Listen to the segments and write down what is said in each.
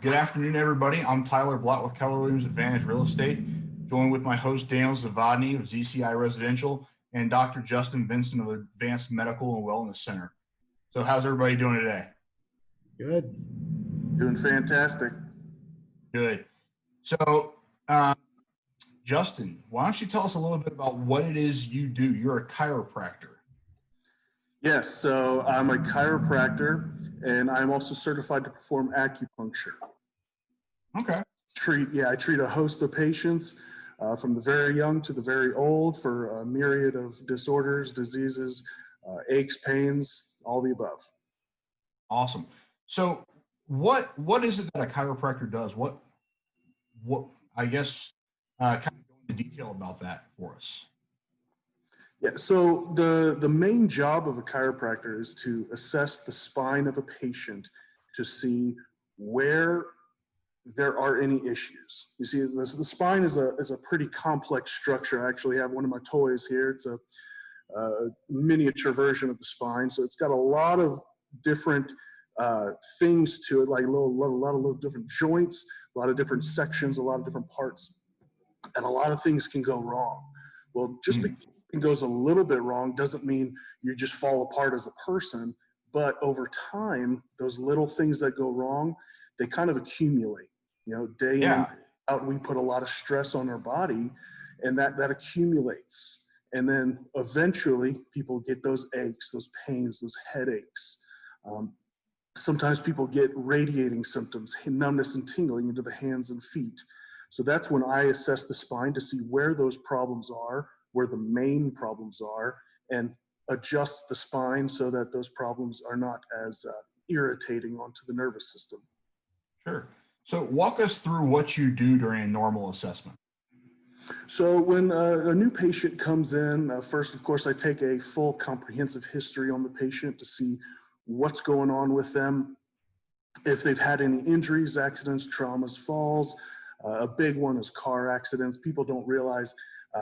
Good afternoon, everybody. I'm Tyler Blatt with Keller Williams Advantage Real Estate, joined with my host Daniel Zavadny of ZCI Residential and Dr. Justin Vincent of Advanced Medical and Wellness Center. So how's everybody doing today? Good. Doing fantastic. Good. So, Justin, why don't you tell us a little bit about what it is you do? You're a chiropractor. Yes, so I'm a chiropractor, and I'm also certified to perform acupuncture. Okay. I treat a host of patients from the very young to the very old for a myriad of disorders, diseases, aches, pains, all the above. Awesome. So, what is it that a chiropractor does? What I guess kind of go into detail about that for us. Yeah, so the main job of a chiropractor is to assess the spine of a patient to see where there are any issues. You see, the spine is a pretty complex structure. I actually have one of my toys here. It's a miniature version of the spine. So it's got a lot of different things to it, like a lot of little different joints, a lot of different sections, a lot of different parts, and a lot of things can go wrong. Well, just because it goes a little bit wrong doesn't mean you just fall apart as a person, but over time, those little things that go wrong, they kind of accumulate. You know, day in, out, we put a lot of stress on our body, and that accumulates. And then eventually people get those aches, those pains, those headaches. Sometimes people get radiating symptoms, numbness and tingling into the hands and feet. So that's when I assess the spine to see where those problems are, where the main problems are, and adjust the spine so that those problems are not as irritating onto the nervous system. Sure. So walk us through what you do during a normal assessment. So when a new patient comes in, first, of course, I take a full comprehensive history on the patient to see what's going on with them. If they've had any injuries, accidents, traumas, falls, a big one is car accidents. People don't realize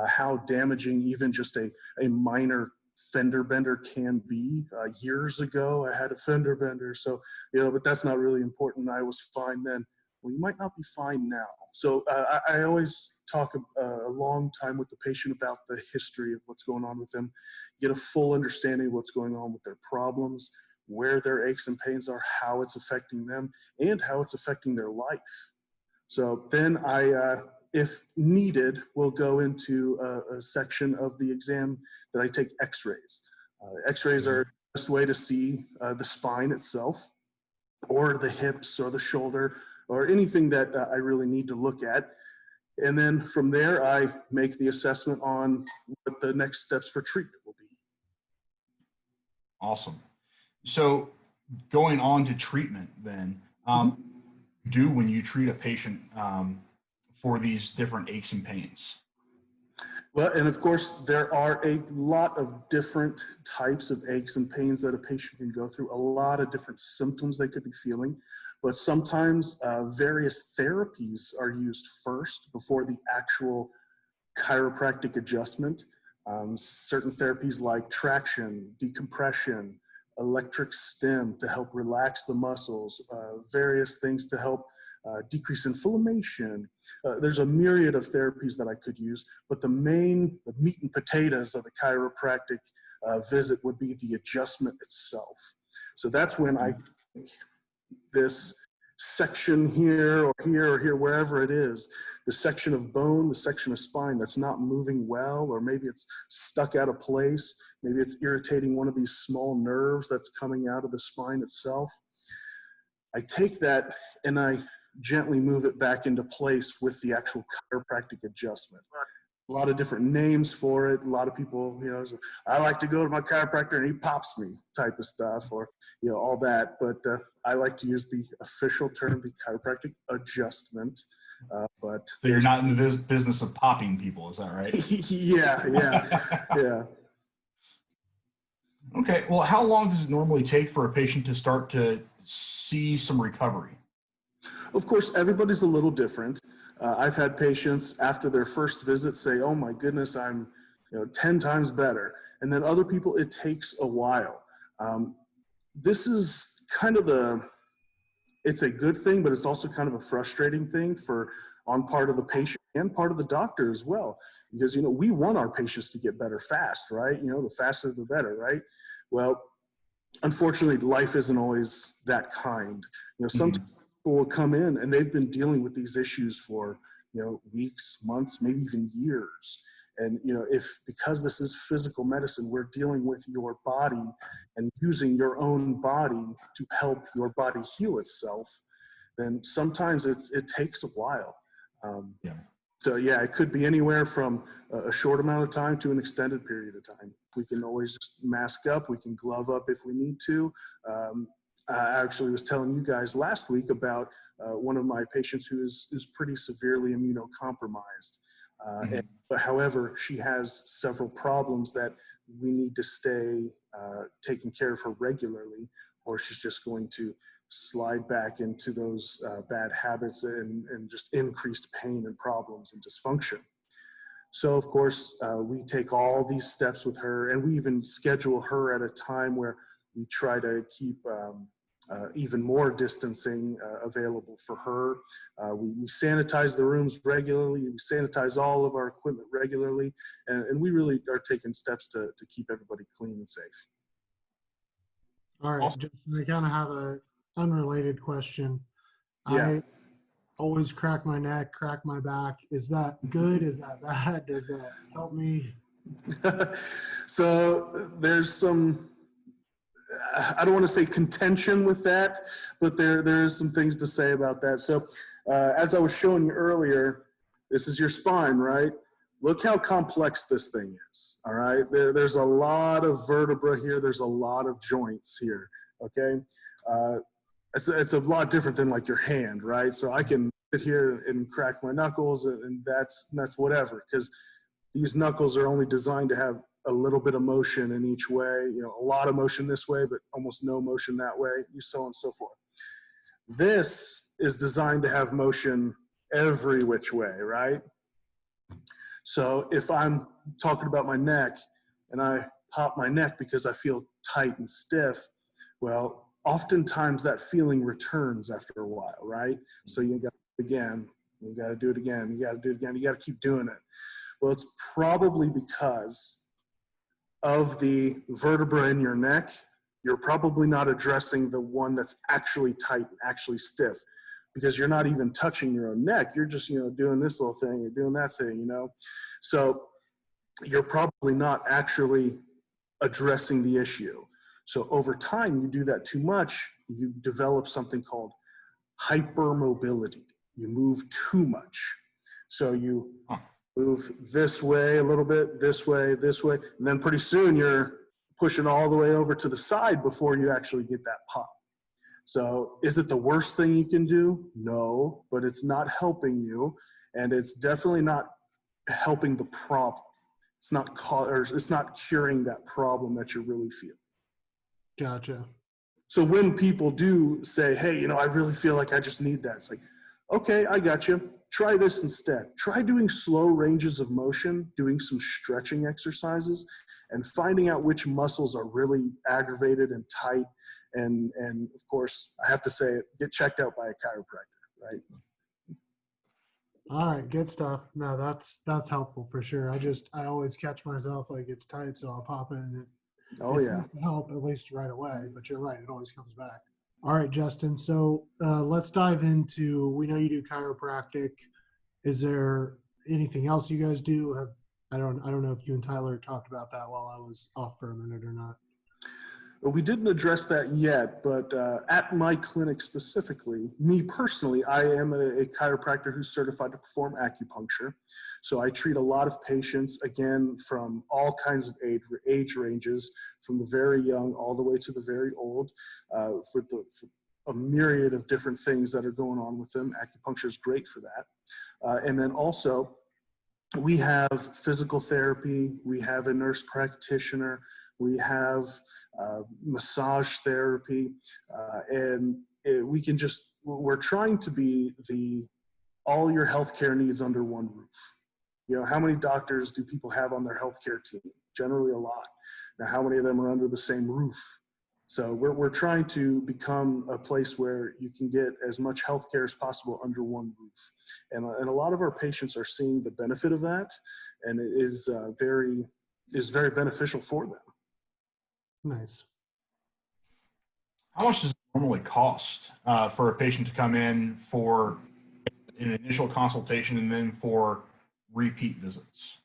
how damaging even just a minor fender bender can be. Years ago, I had a fender bender, so, but that's not really important. I was fine then. Well, you might not be fine now. So I always talk a long time with the patient about the history of what's going on with them, get a full understanding of what's going on with their problems, where their aches and pains are, how it's affecting them, and how it's affecting their life. So then if needed, we'll go into a section of the exam that I take x-rays. X-rays are the best way to see the spine itself, or the hips, or the shoulder, or anything that I really need to look at. And then from there, I make the assessment on what the next steps for treatment will be. Awesome. So going on to treatment then, do when you treat a patient for these different aches and pains? Well, and of course, there are a lot of different types of aches and pains that a patient can go through, a lot of different symptoms they could be feeling, but sometimes various therapies are used first before the actual chiropractic adjustment. Certain therapies like traction, decompression, electric stim to help relax the muscles, various things to help decrease inflammation. There's a myriad of therapies that I could use, but the meat and potatoes of the chiropractic visit would be the adjustment itself. So that's when I take this section here or here or here, wherever it is, the section of bone, the section of spine that's not moving well, or maybe it's stuck out of place, maybe it's irritating one of these small nerves that's coming out of the spine itself. I take that and I gently move it back into place with the actual chiropractic adjustment. A lot of different names for it. A lot of people, I like to go to my chiropractor and he pops me type of stuff, or, all that. But I like to use the official term, the chiropractic adjustment. So you're not in the business of popping people, is that right? Yeah. Okay. Well, how long does it normally take for a patient to start to see some recovery? Of course, everybody's a little different. I've had patients after their first visit say, "Oh my goodness, I'm 10 times better." And then other people, it takes a while. This is kind of it's a good thing, but it's also kind of a frustrating thing on part of the patient and part of the doctor as well. Because, we want our patients to get better fast, right? The faster the better, right? Well, unfortunately, life isn't always that kind. Sometimes people will come in and they've been dealing with these issues for, weeks, months, maybe even years. And, because this is physical medicine, we're dealing with your body and using your own body to help your body heal itself, then sometimes it takes a while. Yeah. So yeah, it could be anywhere from a short amount of time to an extended period of time. We can always just mask up. We can glove up if we need to. I actually was telling you guys last week about one of my patients who is pretty severely immunocompromised. But however, she has several problems that we need to stay taking care of her regularly, or she's just going to slide back into those bad habits and just increased pain and problems and dysfunction. So of course, we take all these steps with her, and we even schedule her at a time where we try to keep even more distancing available for her. We sanitize the rooms regularly. We sanitize all of our equipment regularly, and we really are taking steps to keep everybody clean and safe. All right, Awesome. Justin, I kind of have a unrelated question. Yeah. I always crack my neck, crack my back. Is that good? Is that bad? Does that help me? So there's some, I don't want to say contention with that, but there's some things to say about that. So as I was showing you earlier, this is your spine, right? Look how complex this thing is, all right? There's a lot of vertebra here. There's a lot of joints here, okay? It's a lot different than like your hand, right? So I can sit here and crack my knuckles and that's whatever, because these knuckles are only designed to have a little bit of motion in each way, a lot of motion this way, but almost no motion that way, so on and so forth. This is designed to have motion every which way, right? So if I'm talking about my neck and I pop my neck because I feel tight and stiff, well, oftentimes that feeling returns after a while, right? So you got to do it again, you got to do it again, you got to do it again, you got to keep doing it. Well, it's probably because of the vertebra in your neck. You're probably not addressing the one that's actually tight and actually stiff, because you're not even touching your own neck. You're just, doing this little thing, you're doing that thing, So you're probably not actually addressing the issue. So over time, you do that too much, you develop something called hypermobility. You move too much. So you move this way a little bit, this way, and then pretty soon you're pushing all the way over to the side before you actually get that pop. So is it the worst thing you can do? No, but it's not helping you, and it's definitely not helping the problem. It's not curing that problem that you're really feeling. Gotcha. So when people do say, hey, I really feel like I just need that, it's like, okay, I got you. Try this instead. Try doing slow ranges of motion, doing some stretching exercises, and finding out which muscles are really aggravated and tight. And of course, I have to say it, get checked out by a chiropractor, right? All right, good stuff. No, that's helpful for sure. I always catch myself like it's tight, so I'll pop in and it's not to help at least right away. But you're right, it always comes back. All right, Justin. So let's dive into. We know you do chiropractic. Is there anything else you guys do? I don't know if you and Tyler talked about that while I was off for a minute or not. Well, we didn't address that yet, but at my clinic specifically, me personally, I am a chiropractor who's certified to perform acupuncture. So I treat a lot of patients, again, from all kinds of age ranges, from the very young all the way to the very old, for a myriad of different things that are going on with them. Acupuncture is great for that. And then also, we have physical therapy, we have a nurse practitioner, we have massage therapy, and we're trying to be all your healthcare needs under one roof. How many doctors do people have on their healthcare team? Generally a lot. Now, how many of them are under the same roof? So we're trying to become a place where you can get as much healthcare as possible under one roof. And a lot of our patients are seeing the benefit of that, and it is very beneficial for them. Nice. How much does it normally cost for a patient to come in for an initial consultation and then for repeat visits?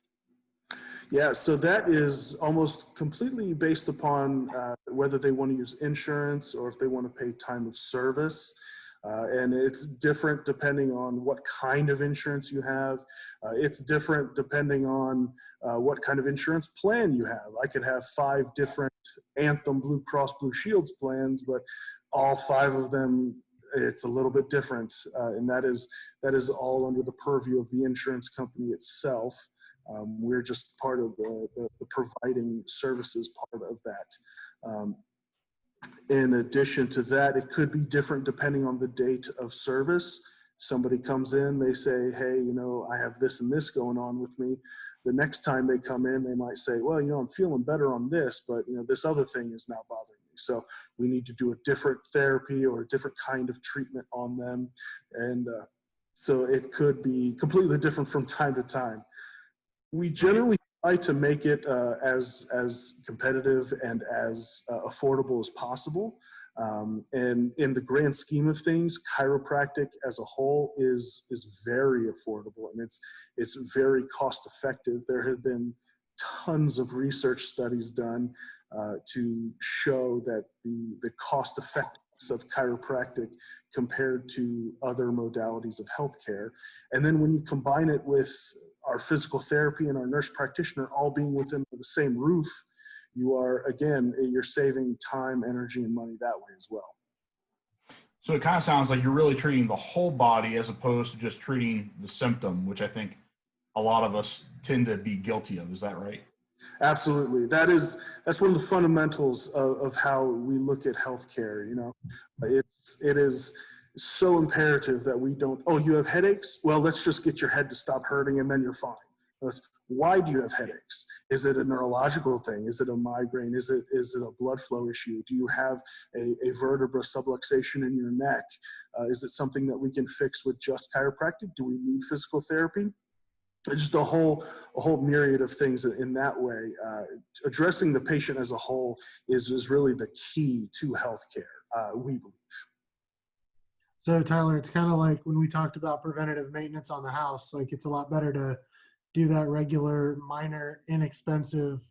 Yeah, so that is almost completely based upon whether they want to use insurance or if they want to pay time of service. And it's different depending on what kind of insurance you have. It's different depending on what kind of insurance plan you have. I could have 5 different Anthem Blue Cross Blue Shields plans, but all 5 of them, it's a little bit different. And that is all under the purview of the insurance company itself. We're just part of the providing services part of that. In addition to that, it could be different depending on the date of service. Somebody comes in, they say, hey, I have this and this going on with me. The next time they come in, they might say, well, I'm feeling better on this, but this other thing is now bothering me. So we need to do a different therapy or a different kind of treatment on them. And so it could be completely different from time to time. We generally try to make it as competitive and as affordable as possible. And in the grand scheme of things, chiropractic as a whole is very affordable, and it's very cost effective. There have been tons of research studies done to show that the cost effectiveness of chiropractic compared to other modalities of healthcare. And then when you combine it with our physical therapy and our nurse practitioner all being within the same roof, you're saving time, energy, and money that way as well. So it kind of sounds like you're really treating the whole body as opposed to just treating the symptom, which I think a lot of us tend to be guilty of. Is that right? Absolutely. That's one of the fundamentals of how we look at healthcare. It is so imperative that we don't, oh, you have headaches? Well, let's just get your head to stop hurting and then you're fine. Why do you have headaches? Is it a neurological thing? Is it a migraine? Is it a blood flow issue? Do you have a vertebra subluxation in your neck? Is it something that we can fix with just chiropractic? Do we need physical therapy? It's just a whole myriad of things in that way. Addressing the patient as a whole is really the key to healthcare, we believe. So Tyler, it's kind of like when we talked about preventative maintenance on the house, like it's a lot better to do that regular, minor, inexpensive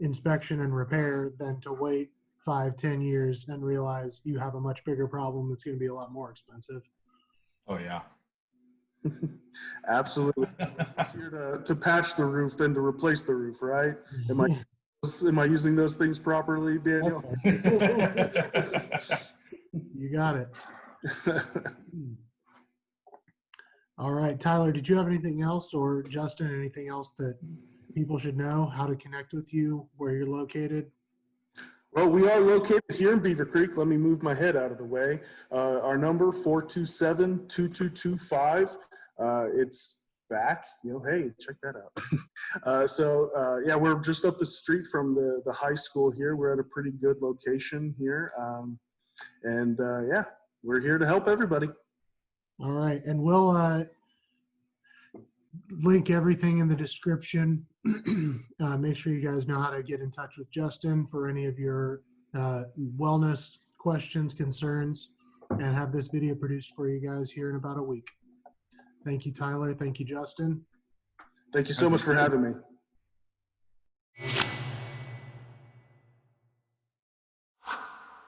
inspection and repair than to wait 5-10 years and realize you have a much bigger problem that's going to be a lot more expensive. Oh yeah. Absolutely. It's easier to patch the roof than to replace the roof, right? Am I using those things properly, Daniel? You got it. All right, Tyler, did you have anything else, or Justin, anything else that people should know, how to connect with you, where you're located? Well, we are located here in Beaver Creek. Let me move my head out of the way. Our number, 427-2225. It's back, hey, check that out. Yeah, we're just up the street from the high school here. We're at a pretty good location here. Yeah, we're here to help everybody. All right, and we'll link everything in the description. Make sure you guys know how to get in touch with Justin for any of your wellness questions, concerns, and have this video produced for you guys here in about a week. Thank you, Tyler. Thank you, Justin. Thank you so much for having me.